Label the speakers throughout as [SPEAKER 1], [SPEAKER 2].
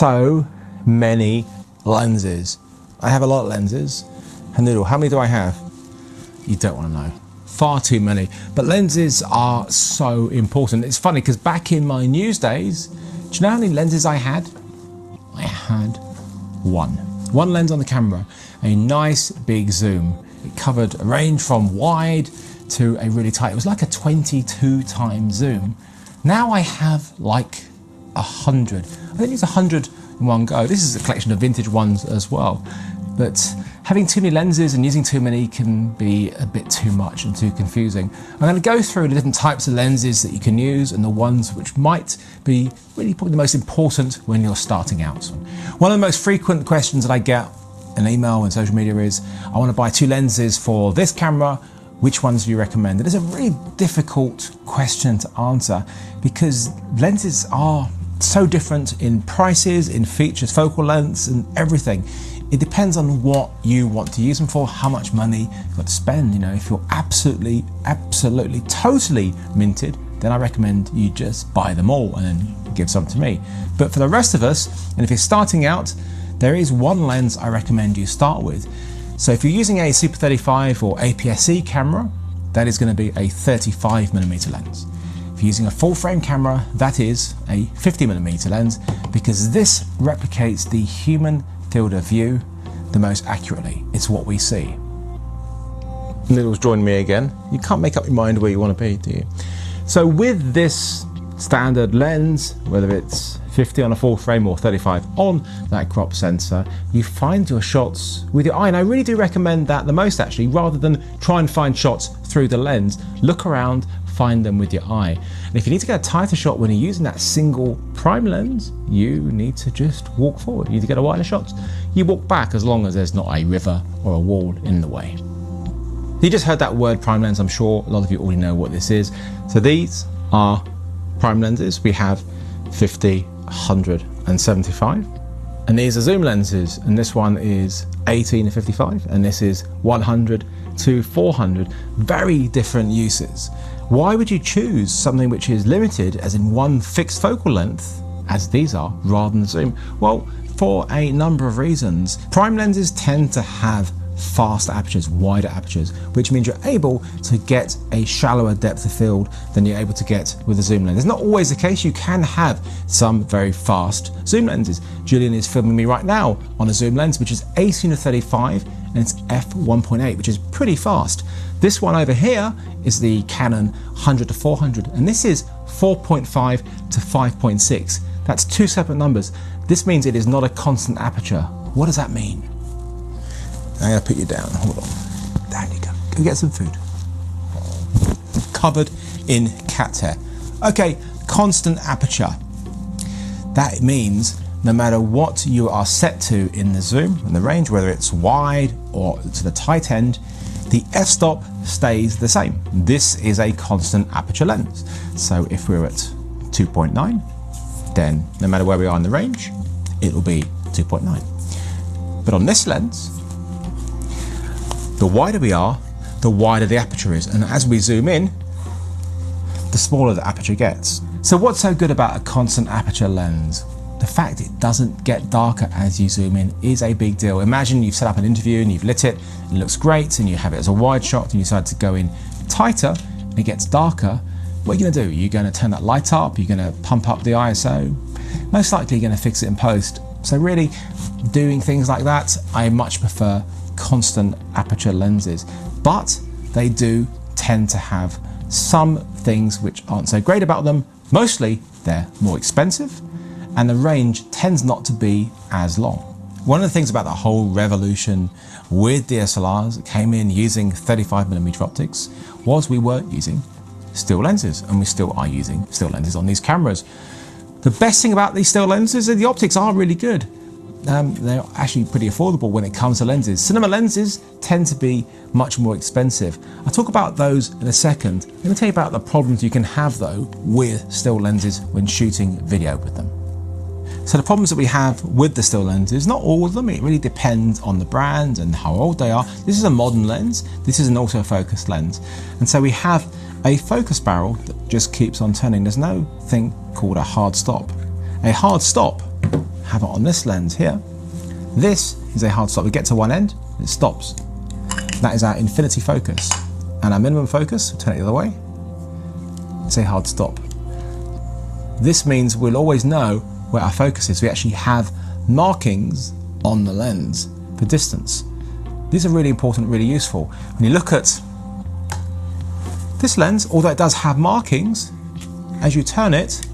[SPEAKER 1] so many lenses. I have a lot of lenses. Hanoodle, how many do I have? You don't want to know. Far too many. But lenses are so important. It's funny because back in my news days, do you know how many lenses I had? I had one. One lens on the camera, a nice big zoom. It covered a range from wide to a really tight. It was like a 22 times zoom. Now I have like 100. I think it's 100 in one go. This is a collection of vintage ones as well. But having too many lenses and using too many can be a bit too much and too confusing. I'm going to go through the different types of lenses that you can use and the ones which might be really probably the most important when you're starting out. One of the most frequent questions that I get in email and social media is, I want to buy 2 lenses for this camera, which ones do you recommend? And it's a really difficult question to answer because lenses are so different in prices, in features, focal lengths and everything. It depends on what you want to use them for, how much money you've got to spend. You know, if you're absolutely, totally minted, then I recommend you just buy them all and then give some to me. But for the rest of us, and if you're starting out, there is one lens I recommend you start with. So if you're using a Super 35 or APS-C camera, that is going to be a 35mm lens. If you're using a full frame camera, that is a 50mm lens because this replicates the human field of view the most accurately. It's what we see. Noodle's joined me again. You can't make up your mind where you want to be, do you? So with this standard lens, whether it's 50 on a full frame or 35 on that crop sensor, you find your shots with your eye. And I really do recommend that the most actually, rather than try and find shots through the lens, look around, find them with your eye. And if you need to get a tighter shot when you're using that single prime lens, you need to just walk forward. You need to get a wider shot. You walk back as long as there's not a river or a wall in the way. You just heard that word prime lens. I'm sure a lot of you already know what this is. So these are prime lenses. We have 50, 100 and 75. And these are zoom lenses. And this one is 18 to 55. And this is 100 to 400. Very different uses. Why would you choose something which is limited, as in one fixed focal length, as these are, rather than zoom? Well, for a number of reasons. Prime lenses tend to have faster apertures, wider apertures, which means you're able to get a shallower depth of field than you're able to get with a zoom lens. It's not always the case. You can have some very fast zoom lenses. Julian is filming me right now on a zoom lens, which is 18 to 35, and it's f1.8, which is pretty fast. This one over here is the Canon 100 to 400, and this is 4.5 to 5.6. That's 2 separate numbers. This means it is not a constant aperture. What does that mean? I'm going to put you down. Hold on. There you go. Go get some food. Covered in cat hair. Okay, constant aperture. That means no matter what you are set to in the zoom and the range, whether it's wide or to the tight end, the f-stop stays the same. This is a constant aperture lens. So if we're at 2.9, then no matter where we are in the range, it will be 2.9. But on this lens, the wider we are, the wider the aperture is. And as we zoom in, the smaller the aperture gets. So what's so good about a constant aperture lens? The fact it doesn't get darker as you zoom in is a big deal. Imagine you've set up an interview and you've lit it, it looks great, and you have it as a wide shot, and you decide to go in tighter, and it gets darker. What are you going to do? You're going to turn that light up, you're going to pump up the ISO, most likely you're going to fix it in post. So really, doing things like that, I much prefer constant aperture lenses, but they do tend to have some things which aren't so great about them. Mostly they're more expensive and the range tends not to be as long. One of the things about the whole revolution with DSLRs that came in using 35mm optics was we were using still lenses, and we still are using still lenses on these cameras. The best thing about these still lenses is the optics are really good. They're actually pretty affordable when it comes to lenses. Cinema lenses tend to be much more expensive. I'll talk about those in a second. Let me tell you about the problems you can have though with still lenses when shooting video with them. So the problems that we have with the still lenses, not all of them, it really depends on the brand and how old they are. This is a modern lens, this is an autofocus lens. And so we have a focus barrel that just keeps on turning. There's no thing called a hard stop. A hard stop have it on this lens here. This is a hard stop. We get to one end, it stops. That is our infinity focus. And our minimum focus, turn it the other way, it's a hard stop. This means we'll always know where our focus is. We actually have markings on the lens for distance. These are really important, really useful. When you look at this lens, although it does have markings, as you turn it,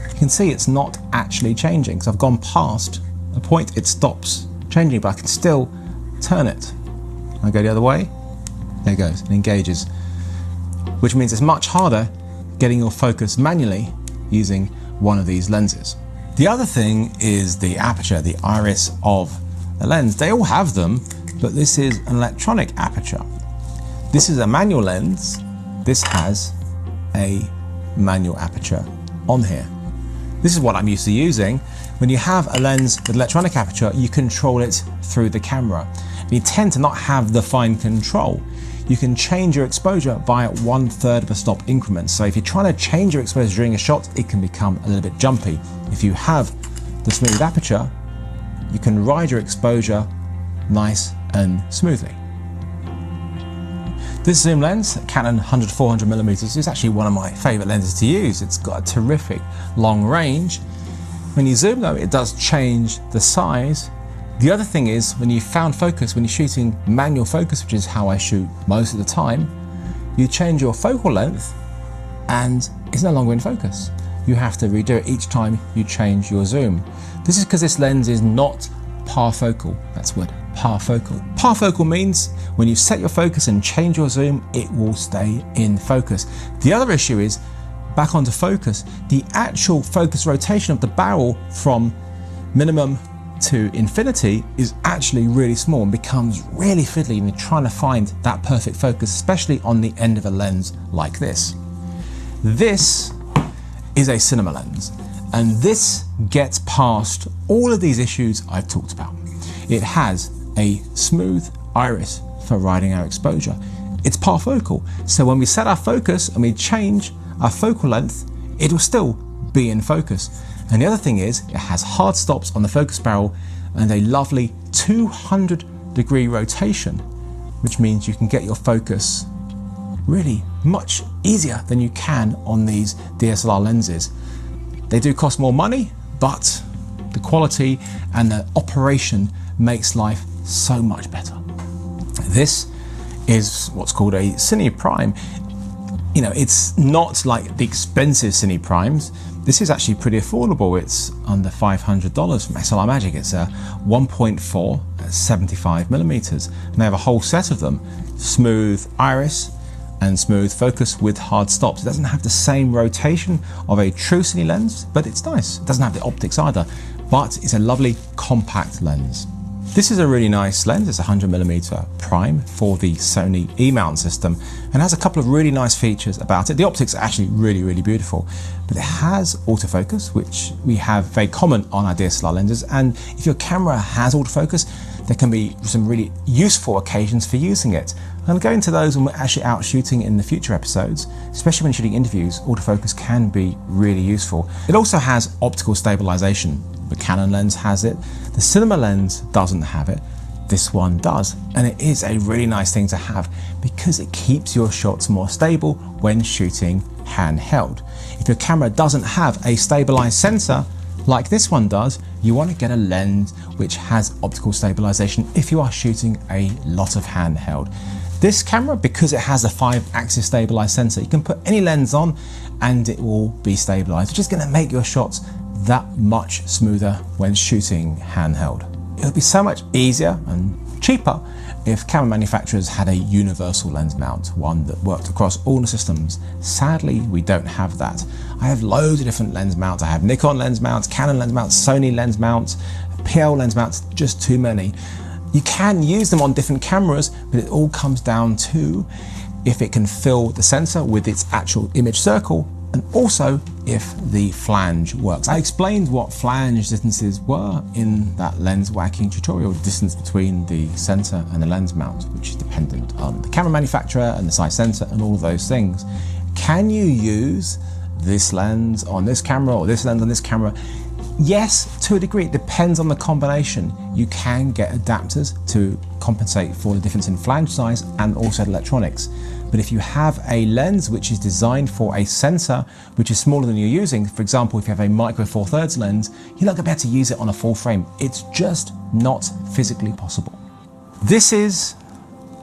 [SPEAKER 1] you can see it's not actually changing. So I've gone past a point, it stops changing, but I can still turn it. I go the other way, there it goes, it engages. Which means it's much harder getting your focus manually using one of these lenses. The other thing is the aperture, the iris of the lens. They all have them, but this is an electronic aperture. This is a manual lens. This has a manual aperture on here. This is what I'm used to using. When you have a lens with electronic aperture, you control it through the camera. And you tend to not have the fine control. You can change your exposure via 1/3 of a stop increments. So if you're trying to change your exposure during a shot, it can become a little bit jumpy. If you have the smooth aperture, you can ride your exposure nice and smoothly. This zoom lens, Canon 100-400mm, is actually one of my favourite lenses to use. It's got a terrific long range. When you zoom though, it does change the size. The other thing is, when you found focus, when you're shooting manual focus, which is how I shoot most of the time, you change your focal length and it's no longer in focus. You have to redo it each time you change your zoom. This is because this lens is not parfocal. That's the word, parfocal. Parfocal means when you set your focus and change your zoom, it will stay in focus. The other issue is, back onto focus, the actual focus rotation of the barrel from minimum to infinity is actually really small and becomes really fiddly when you're trying to find that perfect focus, especially on the end of a lens like this. This is a cinema lens, and this gets past all of these issues I've talked about. It has a smooth iris for riding our exposure. It's parfocal, so when we set our focus and we change our focal length, it will still be in focus. And the other thing is, it has hard stops on the focus barrel and a lovely 200-degree rotation, which means you can get your focus really much easier than you can on these DSLR lenses. They do cost more money, but the quality and the operation makes life so much better. This is what's called a Cine Prime. You know, it's not like the expensive Cine Primes. This is actually pretty affordable. It's under $500 from SLR Magic. It's a 1.4 at 75mm. And they have a whole set of them. Smooth iris and smooth focus with hard stops. It doesn't have the same rotation of a true Cine lens, but it's nice. It doesn't have the optics either, but it's a lovely compact lens. This is a really nice lens. It's a 100mm prime for the Sony E-mount system and has a couple of really nice features about it. The optics are actually really, really beautiful, but it has autofocus, which we have very common on our DSLR lenses. And if your camera has autofocus, there can be some really useful occasions for using it. I'll go into those when we're actually out shooting in the future episodes. Especially when shooting interviews, autofocus can be really useful. It also has optical stabilization. The Canon lens has it. The cinema lens doesn't have it. This one does. And it is a really nice thing to have because it keeps your shots more stable when shooting handheld. If your camera doesn't have a stabilized sensor like this one does, you want to get a lens which has optical stabilization if you are shooting a lot of handheld. This camera, because it has a 5-axis stabilized sensor, you can put any lens on and it will be stabilized, which is going to make your shots that much smoother when shooting handheld. It would be so much easier and cheaper if camera manufacturers had a universal lens mount, one that worked across all the systems. Sadly, we don't have that. I have loads of different lens mounts. I have Nikon lens mounts, Canon lens mounts, Sony lens mounts, PL lens mounts, just too many. You can use them on different cameras, but it all comes down to if it can fill the sensor with its actual image circle, and also if the flange works. I explained what flange distances were in that lens whacking tutorial, the distance between the sensor and the lens mount, which is dependent on the camera manufacturer and the size sensor and all of those things. Can you use this lens on this camera or this lens on this camera? Yes, to a degree, it depends on the combination. You can get adapters to compensate for the difference in flange size and also the electronics. But if you have a lens which is designed for a sensor which is smaller than you're using, for example, if you have a micro 4/3 lens, you're not going to be able to use it on a full frame. It's just not physically possible. This is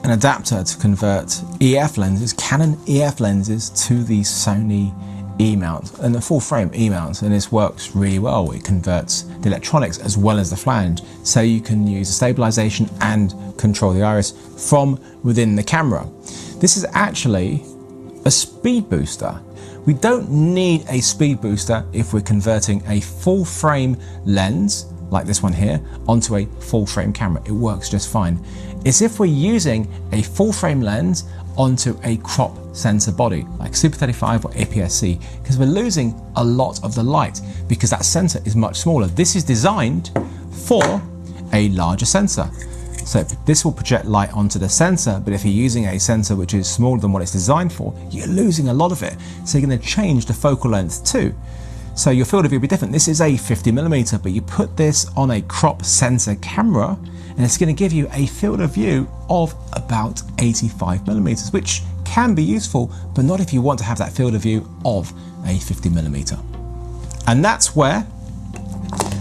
[SPEAKER 1] an adapter to convert EF lenses, Canon EF lenses, to the Sony E-mount and the full frame E-mount, and this works really well. It converts the electronics as well as the flange, so you can use the stabilization and control the iris from within the camera. This is actually a speed booster. We don't need a speed booster if we're converting a full frame lens like this one here onto a full frame camera. It works just fine. It's if we're using a full frame lens onto a crop sensor body like Super 35 or APS-C, because we're losing a lot of the light because that sensor is much smaller. This is designed for a larger sensor. So this will project light onto the sensor, but if you're using a sensor which is smaller than what it's designed for, you're losing a lot of it. So you're going to change the focal length too. So your field of view will be different. This is a 50mm, but you put this on a crop sensor camera and it's going to give you a field of view of about 85mm, which can be useful, but not if you want to have that field of view of a 50mm. And that's where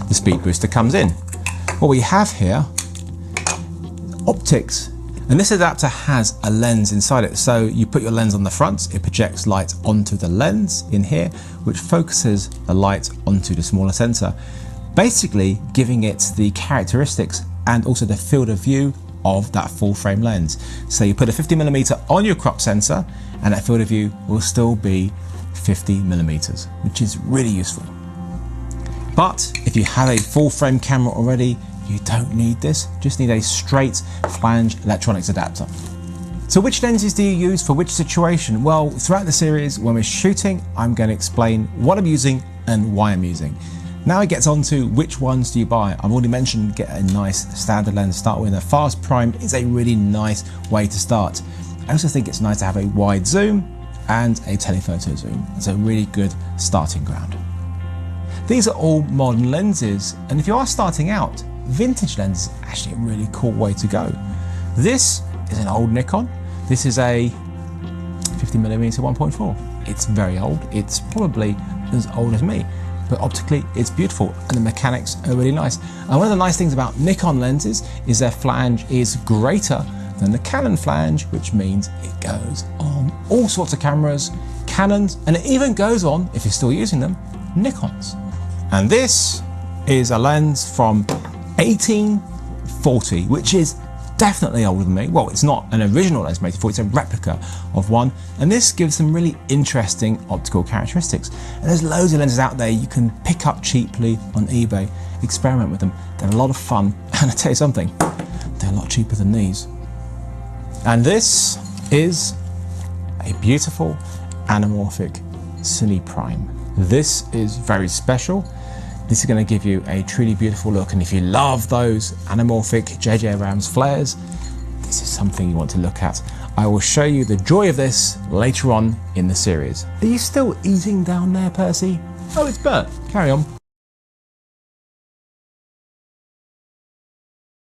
[SPEAKER 1] the speed booster comes in. What we have here, optics, and this adapter has a lens inside it. So you put your lens on the front, it projects light onto the lens in here, which focuses the light onto the smaller sensor, basically giving it the characteristics and also the field of view of that full frame lens. So you put a 50mm on your crop sensor and that field of view will still be 50mm, which is really useful. But if you have a full frame camera already, you don't need this, just need a straight flange electronics adapter. So which lenses do you use for which situation? Well, throughout the series, when we're shooting, I'm going to explain what I'm using and why I'm using. Now it gets on to which ones do you buy. I've already mentioned get a nice standard lens to start with. A fast prime is a really nice way to start. I also think it's nice to have a wide zoom and a telephoto zoom. It's a really good starting ground. These are all modern lenses, and if you are starting out, vintage lens is actually a really cool way to go. This is an old Nikon. This is a 50mm 1.4. It's very old. It's probably as old as me, but optically it's beautiful and the mechanics are really nice. And one of the nice things about Nikon lenses is their flange is greater than the Canon flange, which means it goes on all sorts of cameras, Canons, and it even goes on, if you're still using them, Nikons. And this is a lens from 1840, which is definitely older than me. Well, it's not an original lens from 1840, it's a replica of one, and this gives some really interesting optical characteristics. And there's loads of lenses out there you can pick up cheaply on eBay, experiment with them. They're a lot of fun, and I tell you something, they're a lot cheaper than these. And this is a beautiful anamorphic Cine Prime. This is very special. This is going to give you a truly beautiful look, and if you love those anamorphic J.J. Abrams flares, this is something you want to look at. I will show you the joy of this later on in the series. Are you still eating down there, Percy? Oh, it's Bert. Carry on.